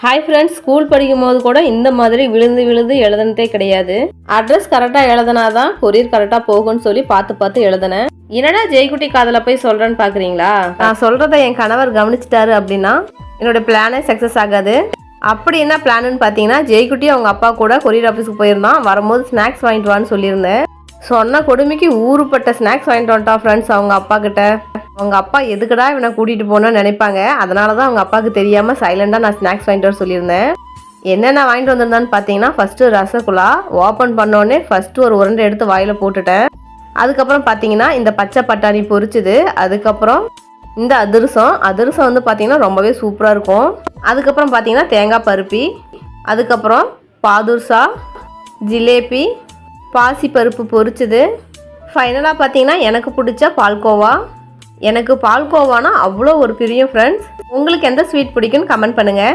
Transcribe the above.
Hi friends, school படிக்கும் போது கூட இந்த மாதிரி விழுந்து விழுந்து எழுதுனதே கிடையாது. அட்ரஸ் கரெக்டாக எழுதுனாதான் கொரியர் கரெக்டாக போகும்னு சொல்லி பார்த்து எழுதுனேன். என்னடா ஜெய்குட்டி காதல போய் சொல்கிறேன்னு பார்க்குறீங்களா? நான் சொல்கிறத என் கணவர் கவனிச்சிட்டாரு அப்படின்னா என்னோட பிளானே சக்ஸஸ் ஆகாது. அப்படி என்ன பிளான்னு பார்த்தீங்கன்னா, ஜெய்குட்டி அவங்க அப்பா கூட கொரியர் ஆஃபீஸுக்கு போயிருந்தான். வரும்போது ஸ்நாக்ஸ் வாங்கிட்டு வான்னு சொல்லியிருந்தேன். சொன்ன கொடுமைக்கு ஊருப்பட்ட ஸ்நாக்ஸ் வாங்கிட்டு வந்துட்டான் ஃப்ரெண்ட்ஸ் அவங்க அப்பா கிட்ட. அவங்க அப்பா எதுக்குடா இவனை கூட்டிகிட்டு போகணும்னு நினைப்பாங்க. அதனால தான் அவங்க அப்பாவுக்கு தெரியாமல் சைலண்டாக நான் ஸ்நாக்ஸ் வாங்கிட்டு வர சொல்லியிருந்தேன். என்னென்ன வாங்கிட்டு வந்திருந்தான்னு பார்த்தீங்கன்னா, ஃபஸ்ட்டு ரசகுல்லா ஓப்பன் பண்ணோடனே ஃபஸ்ட்டு ஒரு உருண்டை எடுத்து வாயில் போட்டுட்டேன். அதுக்கப்புறம் பார்த்தீங்கன்னா இந்த பச்சை பட்டாணி பொரிச்சுது. அதுக்கப்புறம் இந்த அதிரசம் வந்து பார்த்தீங்கன்னா ரொம்பவே சூப்பராக இருக்கும். அதுக்கப்புறம் பார்த்தீங்கன்னா தேங்காய் பருப்பி, அதுக்கப்புறம் பாதுர்ஷா, ஜிலேபி, பாசி பருப்பு பொரிச்சுது. ஃபைனலாக பார்த்தீங்கன்னா எனக்கு பிடிச்ச பால்கோவா. எனக்கு பால்கோவானா அவ்வளோ ஒரு பிரியம் ஃப்ரெண்ட்ஸ். உங்களுக்கு எந்த ஸ்வீட் பிடிக்குன்னு கமெண்ட் பண்ணுங்கள்.